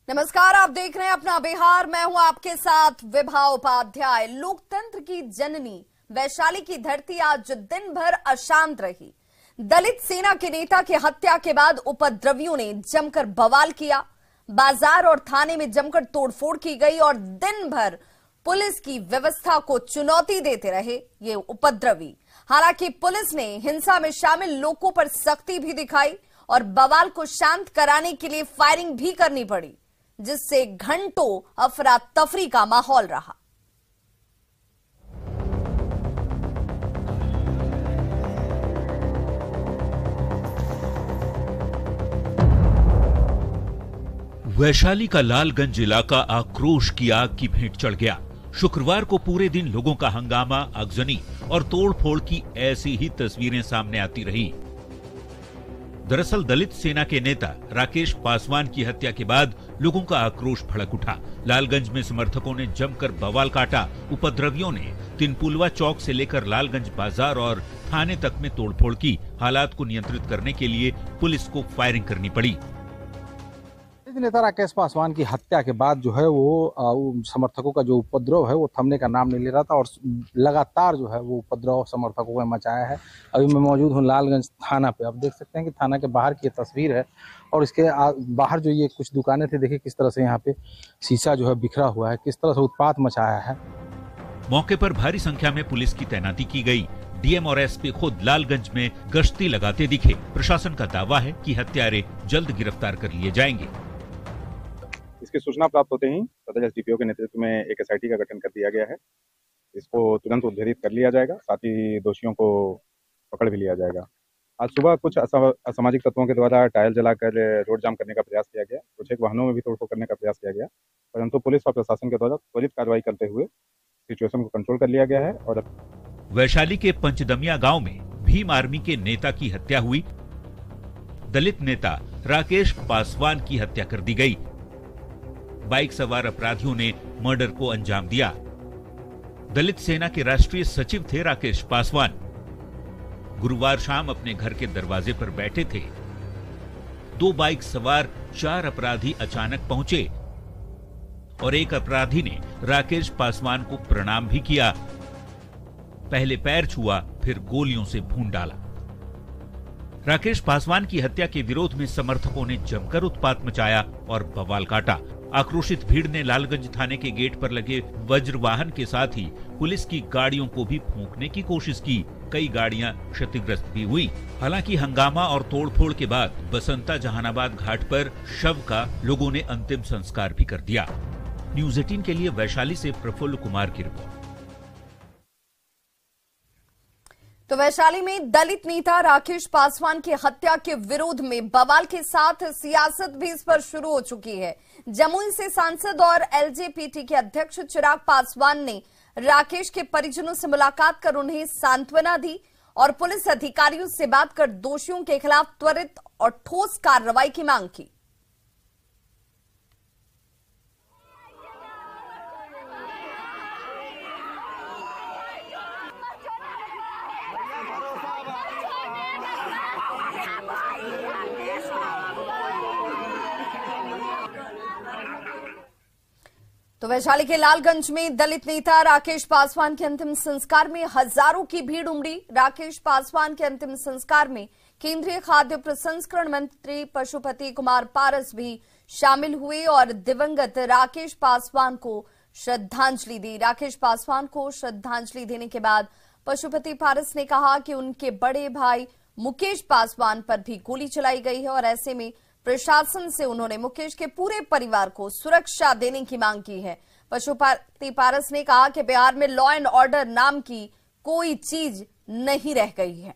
नमस्कार, आप देख रहे हैं अपना बिहार। मैं हूं आपके साथ विभा उपाध्याय। लोकतंत्र की जननी वैशाली की धरती आज दिन भर अशांत रही। दलित सेना के नेता की हत्या के बाद उपद्रवियों ने जमकर बवाल किया। बाजार और थाने में जमकर तोड़फोड़ की गई और दिन भर पुलिस की व्यवस्था को चुनौती देते रहे ये उपद्रवी। हालांकि पुलिस ने हिंसा में शामिल लोगों पर सख्ती भी दिखाई और बवाल को शांत कराने के लिए फायरिंग भी करनी पड़ी, जिससे घंटों अफरा तफरी का माहौल रहा। वैशाली का लालगंज इलाका आक्रोश की आग की भेंट चढ़ गया। शुक्रवार को पूरे दिन लोगों का हंगामा, आगजनी और तोड़फोड़ की ऐसी ही तस्वीरें सामने आती रही। दरअसल दलित सेना के नेता राकेश पासवान की हत्या के बाद लोगों का आक्रोश भड़क उठा। लालगंज में समर्थकों ने जमकर बवाल काटा। उपद्रवियों ने तिनपुलवा चौक से लेकर लालगंज बाजार और थाने तक में तोड़फोड़ की। हालात को नियंत्रित करने के लिए पुलिस को फायरिंग करनी पड़ी। नेता राकेश पासवान की हत्या के बाद जो है वो समर्थकों का जो उपद्रव है वो थमने का नाम नहीं ले रहा था और लगातार जो है वो उपद्रव समर्थकों ने मचाया है। अभी मैं मौजूद हूँ लालगंज थाना पे। आप देख सकते हैं कि थाना के बाहर की तस्वीर है और इसके बाहर जो ये कुछ दुकानें थी, देखिए किस तरह से यहाँ पे शीशा जो है बिखरा हुआ है, किस तरह से उत्पात मचाया है। मौके पर भारी संख्या में पुलिस की तैनाती की गई। डीएम और एसपी खुद लालगंज में गश्ती लगाते दिखे। प्रशासन का दावा है कि हत्यारे जल्द गिरफ्तार कर लिए जाएंगे। इसकी सूचना प्राप्त होते ही सदर एसडीपीओ के नेतृत्व में एक एसआईटी का गठन कर दिया गया है। इसको तुरंत उद्धरित कर लिया जाएगा, साथ ही दोषियों को पकड़ भी लिया जाएगा। आज सुबह कुछ असामाजिक तत्वों के द्वारा टायर जलाकर रोड जाम करने का प्रयास किया गया। कुछ एक वाहनों में भी तोड़फोड़ करने का प्रयास किया गया, परंतु पुलिस और प्रशासन के द्वारा त्वरित कार्रवाई करते हुए सिचुएशन को कंट्रोल कर लिया गया है। और वैशाली के पंचदमिया गांव में भीम आर्मी के नेता की हत्या हुई। दलित नेता राकेश पासवान की हत्या कर दी गई। बाइक सवार अपराधियों ने मर्डर को अंजाम दिया। दलित सेना के राष्ट्रीय सचिव थे राकेश पासवान। गुरुवार शाम अपने घर के दरवाजे पर बैठे थे। 2 बाइक सवार 4 अपराधी अचानक पहुंचे और एक अपराधी ने राकेश पासवान को प्रणाम भी किया। पहले पैर छुआ, फिर गोलियों से भून डाला। राकेश पासवान की हत्या के विरोध में समर्थकों ने जमकर उत्पात मचाया और बवाल काटा। आक्रोशित भीड़ ने लालगंज थाने के गेट पर लगे वज्र वाहन के साथ ही पुलिस की गाड़ियों को भी फूंकने की कोशिश की। कई गाड़ियां क्षतिग्रस्त भी हुई। हालांकि हंगामा और तोड़फोड़ के बाद बसंता जहानाबाद घाट पर शव का लोगों ने अंतिम संस्कार भी कर दिया। न्यूज़ 18 के लिए वैशाली से प्रफुल्ल कुमार की रिपोर्ट। तो वैशाली में दलित नेता राकेश पासवान की हत्या के विरोध में बवाल के साथ सियासत भी इस पर शुरू हो चुकी है। जमुई से सांसद और एलजेपीटी के अध्यक्ष चिराग पासवान ने राकेश के परिजनों से मुलाकात कर उन्हें सांत्वना दी और पुलिस अधिकारियों से बात कर दोषियों के खिलाफ त्वरित और ठोस कार्रवाई की मांग की। तो वैशाली के लालगंज में दलित नेता राकेश पासवान के अंतिम संस्कार में हजारों की भीड़ उमड़ी। राकेश पासवान के अंतिम संस्कार में केंद्रीय खाद्य प्रसंस्करण मंत्री पशुपति कुमार पारस भी शामिल हुए और दिवंगत राकेश पासवान को श्रद्धांजलि दी। राकेश पासवान को श्रद्धांजलि देने के बाद पशुपति पारस ने कहा कि उनके बड़े भाई मुकेश पासवान पर भी गोली चलाई गई है और ऐसे में प्रशासन से उन्होंने मुकेश के पूरे परिवार को सुरक्षा देने की मांग की है। पशुपति पारस ने कहा कि बिहार में लॉ एंड ऑर्डर नाम की कोई चीज नहीं रह गई है।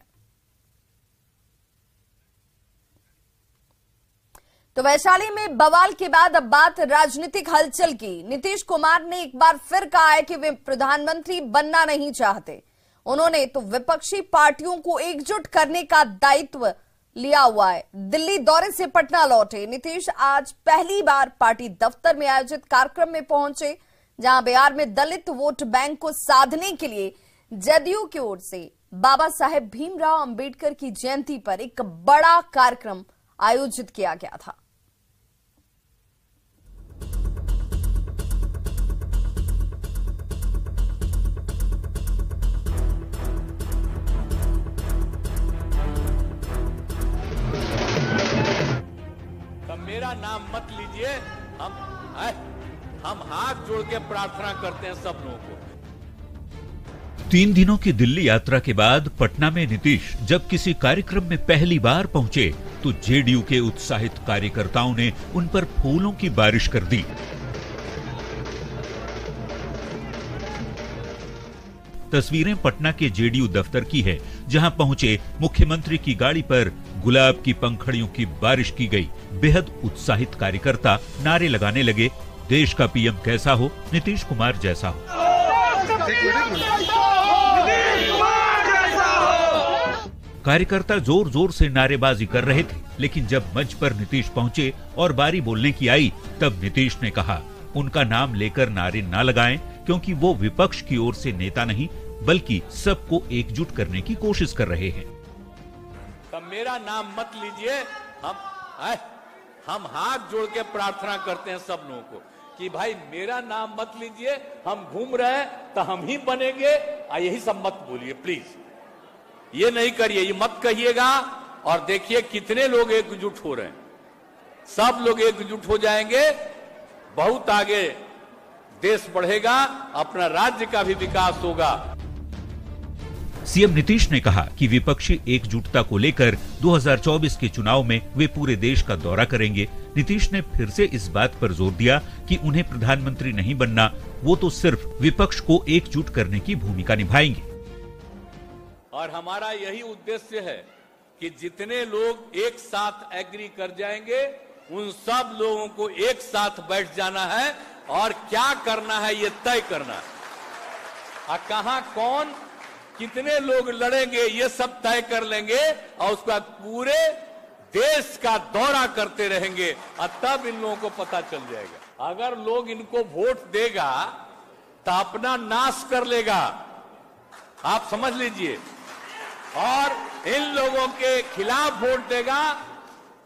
तो वैशाली में बवाल के बाद अब बात राजनीतिक हलचल की। नीतीश कुमार ने एक बार फिर कहा है कि वे प्रधानमंत्री बनना नहीं चाहते। उन्होंने तो विपक्षी पार्टियों को एकजुट करने का दायित्व लिया हुआ है। दिल्ली दौरे से पटना लौटे नीतीश आज पहली बार पार्टी दफ्तर में आयोजित कार्यक्रम में पहुंचे, जहां बिहार में दलित वोट बैंक को साधने के लिए जदयू की ओर से बाबा साहेब भीमराव अंबेडकर की जयंती पर एक बड़ा कार्यक्रम आयोजित किया गया था। मेरा नाम मत लीजिए, हम हाथ जोड़ के प्रार्थना करते हैं सब लोगों को। 3 दिनों की दिल्ली यात्रा के बाद पटना में नीतीश जब किसी कार्यक्रम में पहली बार पहुंचे तो जेडीयू के उत्साहित कार्यकर्ताओं ने उन पर फूलों की बारिश कर दी। तस्वीरें पटना के जेडीयू दफ्तर की है, जहां पहुंचे मुख्यमंत्री की गाड़ी पर गुलाब की पंखड़ियों की बारिश की गई। बेहद उत्साहित कार्यकर्ता नारे लगाने लगे, देश का पीएम कैसा हो, नीतीश कुमार जैसा हो। कार्यकर्ता जोर जोर से नारेबाजी कर रहे थे, लेकिन जब मंच पर नीतीश पहुंचे और बारी बोलने की आई, तब नीतीश ने कहा उनका नाम लेकर नारे ना लगाएं, क्योंकि वो विपक्ष की ओर से नेता नहीं बल्कि सबको एकजुट करने की कोशिश कर रहे हैं। तब मेरा नाम मत लीजिए, हम हाथ जोड़ के प्रार्थना करते हैं सब लोगों को कि भाई मेरा नाम मत लीजिए, हम घूम रहे हैं तो हम ही बनेंगे, यही सब मत बोलिए प्लीज, ये नहीं करिए, ये मत कहिएगा। और देखिए कितने लोग एकजुट हो रहे हैं, सब लोग एकजुट हो जाएंगे, बहुत आगे देश बढ़ेगा, अपना राज्य का भी विकास होगा। सीएम नीतीश ने कहा कि विपक्षी एकजुटता को लेकर 2024 के चुनाव में वे पूरे देश का दौरा करेंगे। नीतीश ने फिर से इस बात पर जोर दिया कि उन्हें प्रधानमंत्री नहीं बनना, वो तो सिर्फ विपक्ष को एकजुट करने की भूमिका निभाएंगे। और हमारा यही उद्देश्य है कि जितने लोग एक साथ एग्री कर जाएंगे, उन सब लोगों को एक साथ बैठ जाना है और क्या करना है ये तय करना है। कहां कौन कितने लोग लड़ेंगे ये सब तय कर लेंगे और उसके बाद पूरे देश का दौरा करते रहेंगे और तब इन लोगों को पता चल जाएगा। अगर लोग इनको वोट देगा तो अपना नाश कर लेगा, आप समझ लीजिए, और इन लोगों के खिलाफ वोट देगा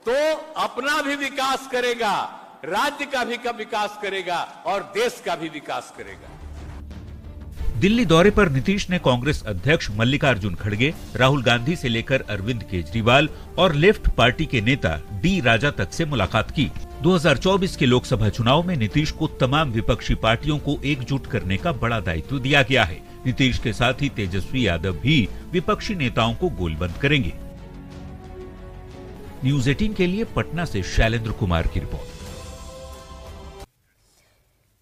तो अपना भी विकास करेगा, राज्य का भी विकास करेगा और देश का भी विकास करेगा। दिल्ली दौरे पर नीतीश ने कांग्रेस अध्यक्ष मल्लिकार्जुन खड़गे, राहुल गांधी से लेकर अरविंद केजरीवाल और लेफ्ट पार्टी के नेता डी राजा तक से मुलाकात की। 2024 के लोकसभा चुनाव में नीतीश को तमाम विपक्षी पार्टियों को एकजुट करने का बड़ा दायित्व दिया गया है। नीतीश के साथ ही तेजस्वी यादव भी विपक्षी नेताओं को गोलबंद करेंगे। न्यूज 18 के लिए पटना से शैलेंद्र कुमार की रिपोर्ट।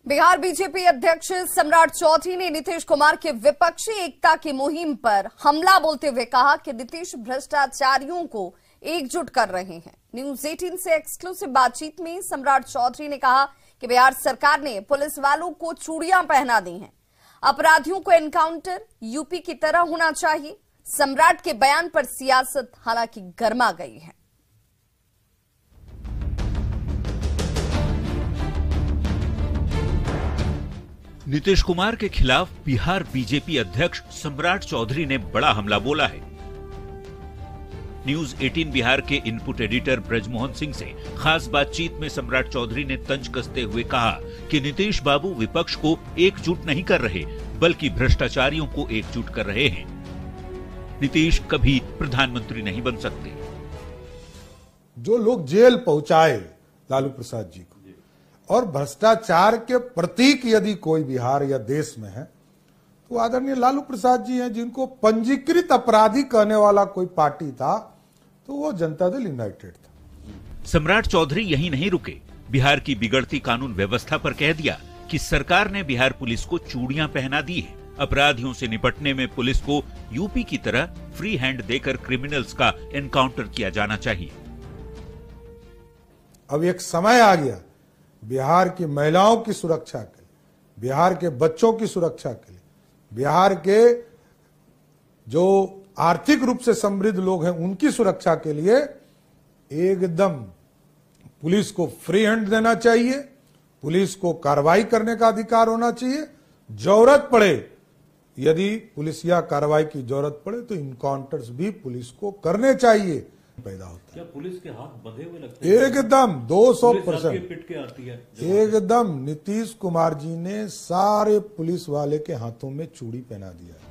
बिहार बीजेपी अध्यक्ष सम्राट चौधरी ने नीतीश कुमार के विपक्षी एकता की मुहिम पर हमला बोलते हुए कहा कि नीतीश भ्रष्टाचारियों को एकजुट कर रहे हैं। न्यूज 18 से एक्सक्लूसिव बातचीत में सम्राट चौधरी ने कहा कि बिहार सरकार ने पुलिस वालों को चूड़ियां पहना दी हैं। अपराधियों को एनकाउंटर यूपी की तरह होना चाहिए। सम्राट के बयान पर सियासत हालांकि गर्मा गई है। नीतीश कुमार के खिलाफ बिहार बीजेपी अध्यक्ष सम्राट चौधरी ने बड़ा हमला बोला है। न्यूज 18 बिहार के इनपुट एडिटर ब्रजमोहन सिंह से खास बातचीत में सम्राट चौधरी ने तंज कसते हुए कहा कि नीतीश बाबू विपक्ष को एकजुट नहीं कर रहे बल्कि भ्रष्टाचारियों को एकजुट कर रहे हैं। नीतीश कभी प्रधानमंत्री नहीं बन सकते। जो लोग जेल पहुंचाए लालू प्रसाद जी को और भ्रष्टाचार के प्रतीक यदि कोई बिहार या देश में है तो आदरणीय लालू प्रसाद जी हैं, जिनको पंजीकृत अपराधी कहने वाला कोई पार्टी था तो वो जनता दल यूनाइटेड था। सम्राट चौधरी यहीं नहीं रुके, बिहार की बिगड़ती कानून व्यवस्था पर कह दिया कि सरकार ने बिहार पुलिस को चूड़ियां पहना दी है। अपराधियों से निपटने में पुलिस को यूपी की तरह फ्री हैंड देकर क्रिमिनल्स का एनकाउंटर किया जाना चाहिए। अब एक समय आ गया बिहार की महिलाओं की सुरक्षा के लिए, बिहार के बच्चों की सुरक्षा के लिए, बिहार के जो आर्थिक रूप से समृद्ध लोग हैं उनकी सुरक्षा के लिए एकदम पुलिस को फ्री हैंड देना चाहिए। पुलिस को कार्रवाई करने का अधिकार होना चाहिए। जरूरत पड़े, यदि पुलिस या कार्रवाई की जरूरत पड़े तो इनकाउंटर्स भी पुलिस को करने चाहिए। पैदा होता है। क्या पुलिस के हाथ बंधे हुए लगते हैं? एकदम 200% पिट के आती है। एकदम नीतीश कुमार जी ने सारे पुलिस वाले के हाथों में चूड़ी पहना दिया है।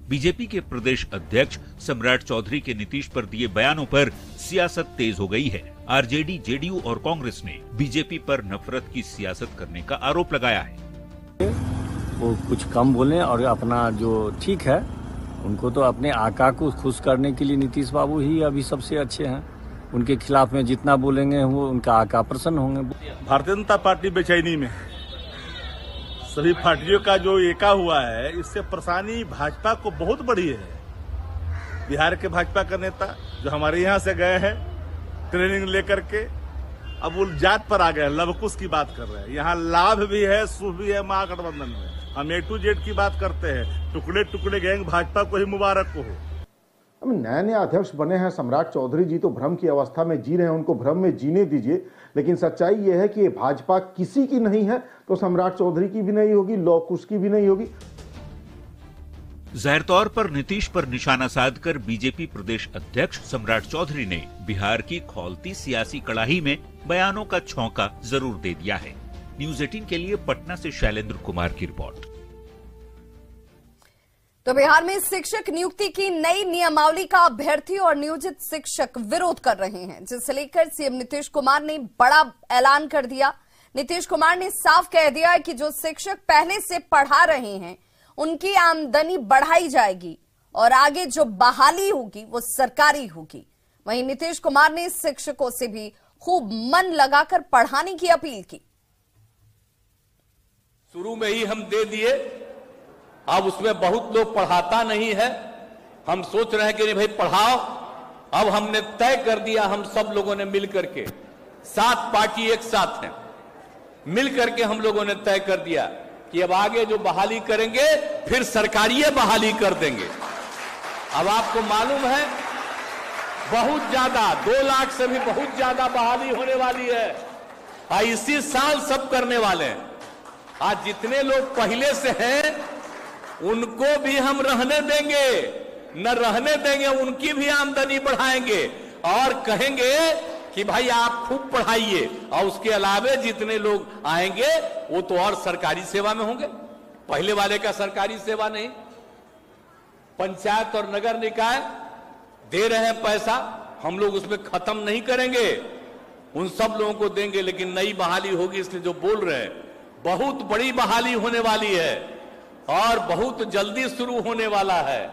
बीजेपी के प्रदेश अध्यक्ष सम्राट चौधरी के नीतीश पर दिए बयानों पर सियासत तेज हो गई है। आरजेडी, जेडीयू और कांग्रेस ने बीजेपी पर नफरत की सियासत करने का आरोप लगाया है। वो कुछ कम बोले और अपना जो ठीक है, उनको तो अपने आका को खुश करने के लिए नीतीश बाबू ही अभी सबसे अच्छे हैं। उनके खिलाफ में जितना बोलेंगे वो उनका आका प्रसन्न होंगे। भारतीय जनता पार्टी बेचैनी में, सभी पार्टियों का जो एका हुआ है, इससे परेशानी भाजपा को बहुत बड़ी है। बिहार के भाजपा का नेता जो हमारे यहाँ से गए हैं ट्रेनिंग लेकर के, अब वो जात पर आ गए, लवकुश की बात कर रहे हैं। यहाँ लाभ भी है, सुख भी है महागठबंधन में। हम A to Z की बात करते हैं, टुकड़े टुकड़े गैंग भाजपा को ही मुबारक को हो। अब नए अध्यक्ष बने हैं सम्राट चौधरी जी, तो भ्रम की अवस्था में जी रहे हैं, उनको भ्रम में जीने दीजिए। लेकिन सच्चाई यह है कि ये भाजपा किसी की नहीं है, तो सम्राट चौधरी की भी नहीं होगी, लौ कुश की भी नहीं होगी। जाहिर तौर पर नीतीश पर निशाना साधकर बीजेपी प्रदेश अध्यक्ष सम्राट चौधरी ने बिहार की खौलती सियासी कड़ाही में बयानों का छौंका जरूर दे दिया है। न्यूज़ 18 के लिए पटना से शैलेंद्र कुमार की रिपोर्ट। तो बिहार में शिक्षक नियुक्ति की नई नियमावली का अभ्यर्थी और नियोजित शिक्षक विरोध कर रहे हैं, जिसे लेकर सीएम नीतीश कुमार ने बड़ा ऐलान कर दिया। नीतीश कुमार ने साफ कह दिया है कि जो शिक्षक पहले से पढ़ा रहे हैं उनकी आमदनी बढ़ाई जाएगी और आगे जो बहाली होगी वो सरकारी होगी। वहीं नीतीश कुमार ने शिक्षकों से भी खूब मन लगाकर पढ़ाने की अपील की। शुरू में ही हम दे दिए, अब उसमें बहुत लोग पढ़ाता नहीं है। हम सोच रहे हैं कि नहीं भाई पढ़ाओ। अब हमने तय कर दिया, हम सब लोगों ने मिल करके, 7 पार्टी एक साथ हैं, मिल करके हम लोगों ने तय कर दिया कि अब आगे जो बहाली करेंगे फिर सरकारी बहाली कर देंगे। अब आपको मालूम है बहुत ज्यादा, 2 लाख से भी बहुत ज्यादा बहाली होने वाली है। इसी साल सब करने वाले हैं। आज जितने लोग पहले से हैं उनको भी हम रहने देंगे, न रहने देंगे, उनकी भी आमदनी बढ़ाएंगे और कहेंगे कि भाई आप खूब पढ़ाइए। और उसके अलावे जितने लोग आएंगे वो तो और सरकारी सेवा में होंगे, पहले वाले का सरकारी सेवा नहीं। पंचायत और नगर निकाय दे रहे हैं पैसा, हम लोग उसमें खत्म नहीं करेंगे, उन सब लोगों को देंगे। लेकिन नई बहाली होगी, इसलिए जो बोल रहे हैं बहुत बड़ी बहाली होने वाली है और बहुत जल्दी शुरू होने वाला है।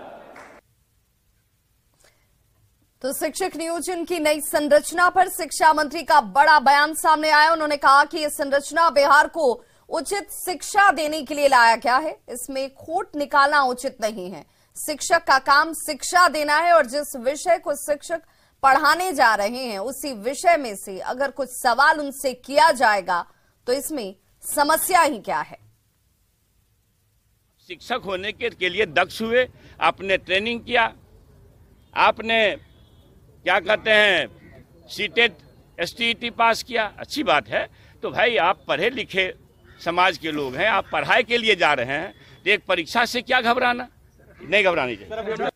तो शिक्षक नियोजन की नई संरचना पर शिक्षा मंत्री का बड़ा बयान सामने आया। उन्होंने कहा कि यह संरचना बिहार को उचित शिक्षा देने के लिए लाया गया है, इसमें खोट निकालना उचित नहीं है। शिक्षक का काम शिक्षा देना है और जिस विषय को शिक्षक पढ़ाने जा रहे हैं उसी विषय में से अगर कुछ सवाल उनसे किया जाएगा तो इसमें समस्या ही क्या है। शिक्षक होने के लिए दक्ष हुए, आपने ट्रेनिंग किया, आपने क्या कहते हैं सीटेट STET पास किया, अच्छी बात है। तो भाई आप पढ़े लिखे समाज के लोग हैं, आप पढ़ाई के लिए जा रहे हैं, तो एक परीक्षा से क्या घबराना, नहीं घबरानी चाहिए।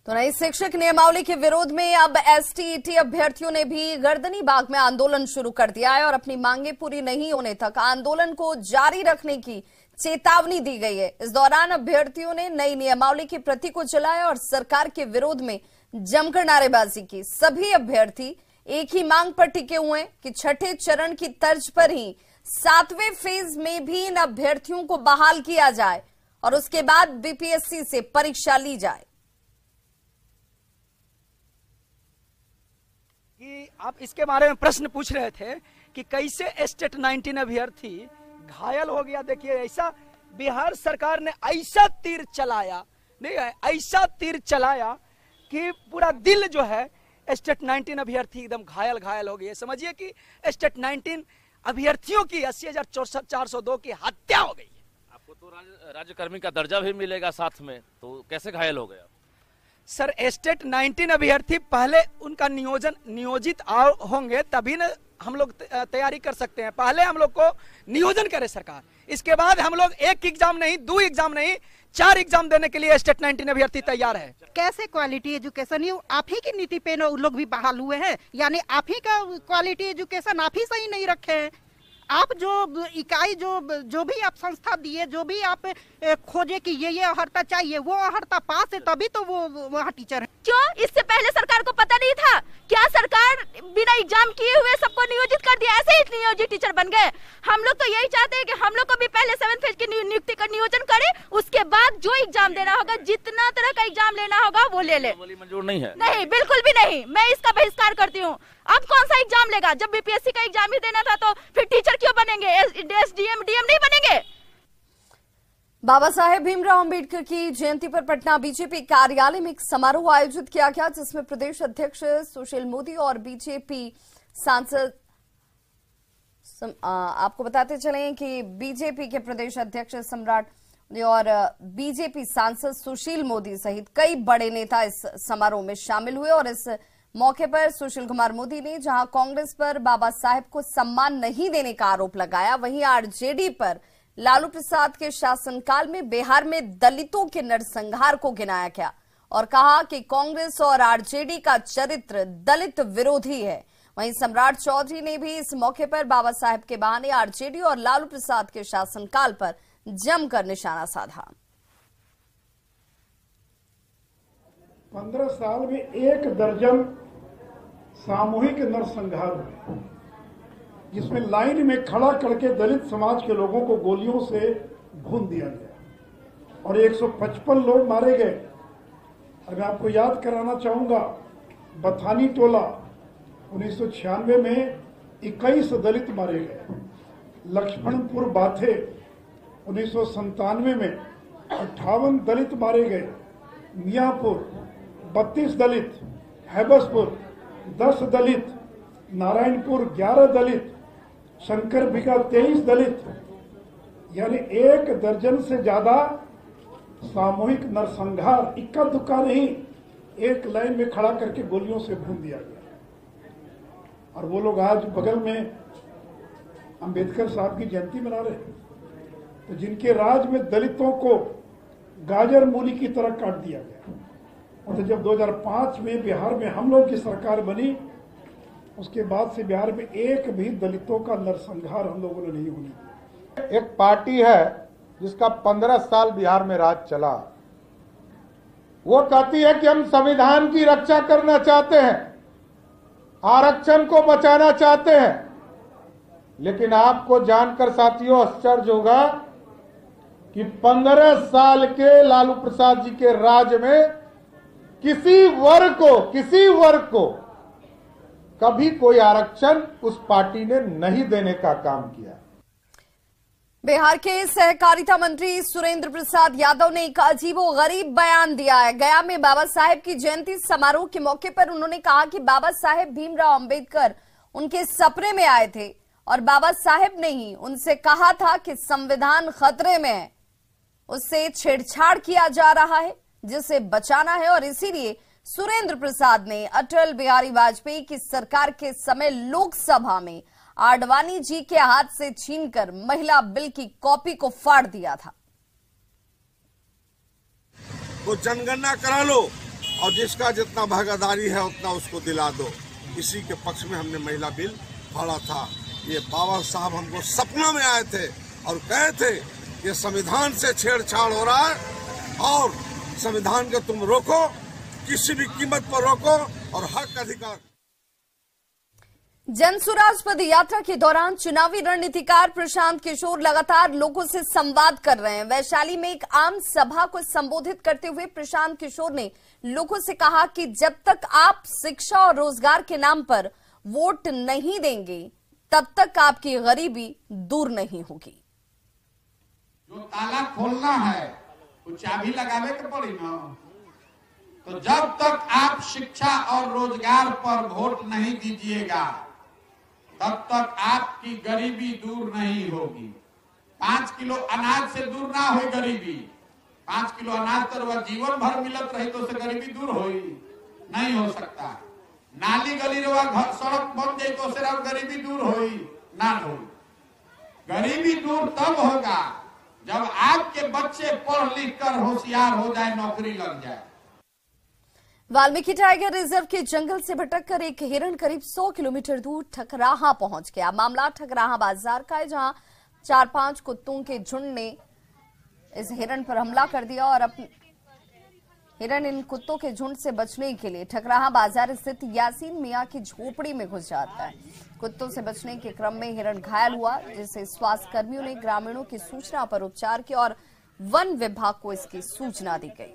तो नई शिक्षक नियमावली के विरोध में अब STET अभ्यर्थियों ने भी गर्दनी बाग में आंदोलन शुरू कर दिया है और अपनी मांगे पूरी नहीं होने तक आंदोलन को जारी रखने की चेतावनी दी गई है। इस दौरान अभ्यर्थियों ने नई नियमावली की प्रति को जलाया और सरकार के विरोध में जमकर नारेबाजी की। सभी अभ्यर्थी एक ही मांग पर टिके हुए हैं कि छठे चरण की तर्ज पर ही 7वें फेज में भी इन अभ्यर्थियों को बहाल किया जाए और उसके बाद BPSC से परीक्षा ली जाए। कि आप इसके बारे में प्रश्न पूछ रहे थे कि कैसे स्टेट 19 अभ्यर्थी घायल हो गया। देखिए ऐसा बिहार सरकार ने ऐसा तीर चलाया, नहीं ऐसा तीर चलाया कि पूरा दिल जो है स्टेट 19 अभ्यर्थी एकदम घायल हो गए। समझिए कि स्टेट 19 अभ्यर्थियों की 80,402 की हत्या हो गई। आपको तो राज्यकर्मी का दर्जा भी मिलेगा साथ में, तो कैसे घायल हो गया? सर स्टेट 19 अभ्यर्थी पहले उनका नियोजित होंगे तभी न हम लोग तैयारी कर सकते हैं। पहले हम लोग को नियोजन करे सरकार, इसके बाद हम लोग 1 एग्जाम नहीं, 2 एग्जाम नहीं, 4 एग्जाम देने के लिए स्टेट 19 अभ्यर्थी तैयार है। कैसे क्वालिटी एजुकेशन, ये आप ही की नीति पे लोग भी बहाल हुए हैं, यानी आप ही का क्वालिटी एजुकेशन आप ही सही नहीं रखे हैं। आप जो इकाई जो भी आप संस्था दिए, जो भी आप खोजे कि ये अहर्ता चाहिए, वो अहर्ता पास है तभी तो वो वहाँ टीचर है। क्यों इससे पहले सरकार को पता नहीं था? क्या बिना एग्जाम किए हुए सबको नियोजित कर दिया, ऐसे ही नियोजित टीचर बन गए। हम लोग तो यही चाहते हैं कि हम लोग को भी पहले 7th फेज की नियुक्ति का नियोजन करे, उसके बाद जो एग्जाम देना होगा, जितना तरह का एग्जाम लेना होगा वो ले ले। मंजूर नहीं है? नहीं, बिल्कुल भी नहीं, मैं इसका बहिष्कार करती हूँ। अब कौन सा एग्जाम लेगा? जब बीपीएससी का एग्जाम ही देना था तो फिर टीचर क्यों बनेंगे? एसडीएम डीएम नहीं बनेंगे। बाबा साहेब भीमराव अंबेडकर की जयंती पर पटना बीजेपी कार्यालय में एक समारोह आयोजित किया गया, जिसमें प्रदेश अध्यक्ष सुशील मोदी और बीजेपी सांसद आपको बताते चलें कि बीजेपी के प्रदेश अध्यक्ष सम्राट और बीजेपी सांसद सुशील मोदी सहित कई बड़े नेता इस समारोह में शामिल हुए। और इस मौके पर सुशील कुमार मोदी ने जहां कांग्रेस पर बाबा साहेब को सम्मान नहीं देने का आरोप लगाया, वहीं आरजेडी पर लालू प्रसाद के शासनकाल में बिहार में दलितों के नरसंहार को गिनाया गया और कहा कि कांग्रेस और आरजेडी का चरित्र दलित विरोधी है। वहीं सम्राट चौधरी ने भी इस मौके पर बाबा साहेब के बहाने आरजेडी और लालू प्रसाद के शासनकाल पर जमकर निशाना साधा। 15 साल में 1 दर्जन सामूहिक नरसंहार हुए, जिसमें लाइन में खड़ा करके दलित समाज के लोगों को गोलियों से भून दिया गया और 155 लोग मारे गए। और मैं आपको याद कराना चाहूंगा, बथानी टोला 1996 में 21 दलित मारे गए, लक्ष्मणपुर बाथे 1997 में 58 दलित मारे गए, मियापुर 32 दलित, हैबसपुर 10 दलित, नारायणपुर 11 दलित, शंकर बिगा 23 दलित, यानी 1 दर्जन से ज्यादा सामूहिक नरसंहार, इक्का दुक्का नहीं, एक लाइन में खड़ा करके गोलियों से भून दिया गया। और वो लोग आज बगल में अंबेडकर साहब की जयंती मना रहे हैं, तो जिनके राज में दलितों को गाजर मूली की तरह काट दिया गया। और तो जब 2005 में बिहार में हम लोग की सरकार बनी, उसके बाद से बिहार में एक भी दलितों का नरसंहार हम लोगों ने नहीं होने दिया। एक पार्टी है जिसका 15 साल बिहार में राज चला, वो कहती है कि हम संविधान की रक्षा करना चाहते हैं, आरक्षण को बचाना चाहते हैं, लेकिन आपको जानकर साथियों आश्चर्य होगा कि 15 साल के लालू प्रसाद जी के राज में किसी वर्ग को कभी कोई आरक्षण उस पार्टी ने नहीं देने का काम किया। बिहार के सहकारिता मंत्री सुरेंद्र प्रसाद यादव ने एक अजीबोगरीब बयान दिया है। गया में बाबा साहेब की जयंती समारोह के मौके पर उन्होंने कहा कि बाबा साहेब भीमराव अंबेडकर उनके सपने में आए थे और बाबा साहेब ने ही उनसे कहा था कि संविधान खतरे में है, उससे छेड़छाड़ किया जा रहा है, जिसे बचाना है। और इसीलिए सुरेंद्र प्रसाद ने अटल बिहारी वाजपेयी की सरकार के समय लोकसभा में आडवाणी जी के हाथ से छीनकर महिला बिल की कॉपी को फाड़ दिया था। तो जनगणना करा लो और जिसका जितना भागीदारी है उतना उसको दिला दो, इसी के पक्ष में हमने महिला बिल फाड़ा था। ये बाबा साहब हमको सपना में आए थे और कहे थे ये संविधान से छेड़छाड़ हो रहा है और संविधान को तुम रोको, किसी भी कीमत पर रोको और हक अधिकार। जनसुराज पद यात्रा के दौरान चुनावी रणनीतिकार प्रशांत किशोर लगातार लोगों से संवाद कर रहे हैं। वैशाली में एक आम सभा को संबोधित करते हुए प्रशांत किशोर ने लोगों से कहा कि जब तक आप शिक्षा और रोजगार के नाम पर वोट नहीं देंगे, तब तक आपकी गरीबी दूर नहीं होगी। जो ताला खोलना है वो चाबी लगावे के पड़ी ना। तो जब तक आप शिक्षा और रोजगार पर वोट नहीं दीजिएगा, तब तक आपकी गरीबी दूर नहीं होगी। 5 किलो अनाज से दूर ना हो गरीबी। 5 किलो अनाज तो वह जीवन भर मिलत रही तो से गरीबी दूर होई नहीं हो सकता। नाली गली रवा घर सड़क बन जाए तो से गरीबी दूर होई ना होई। गरीबी दूर तब होगा जब आपके बच्चे पढ़ लिख कर होशियार हो जाए, नौकरी लग जाए। वाल्मीकि टाइगर रिजर्व के जंगल से भटककर एक हिरण करीब 100 किलोमीटर दूर ठकराहा पहुंच गया। मामला ठकराहा बाजार का है, जहां 4-5 कुत्तों के झुंड ने इस हिरण पर हमला कर दिया और हिरन इन कुत्तों के झुंड से बचने के लिए ठकराहा बाजार स्थित यासीन मियां की झोपड़ी में घुस जाता है। कुत्तों से बचने के क्रम में हिरन घायल हुआ, जिसे स्वास्थ्य कर्मियों ने ग्रामीणों की सूचना पर उपचार किया और वन विभाग को इसकी सूचना दी गई।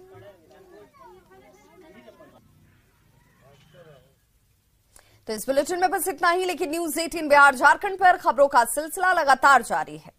तो इस बुलेटिन में बस इतना ही, लेकिन न्यूज़ 18 बिहार झारखंड पर खबरों का सिलसिला लगातार जारी है।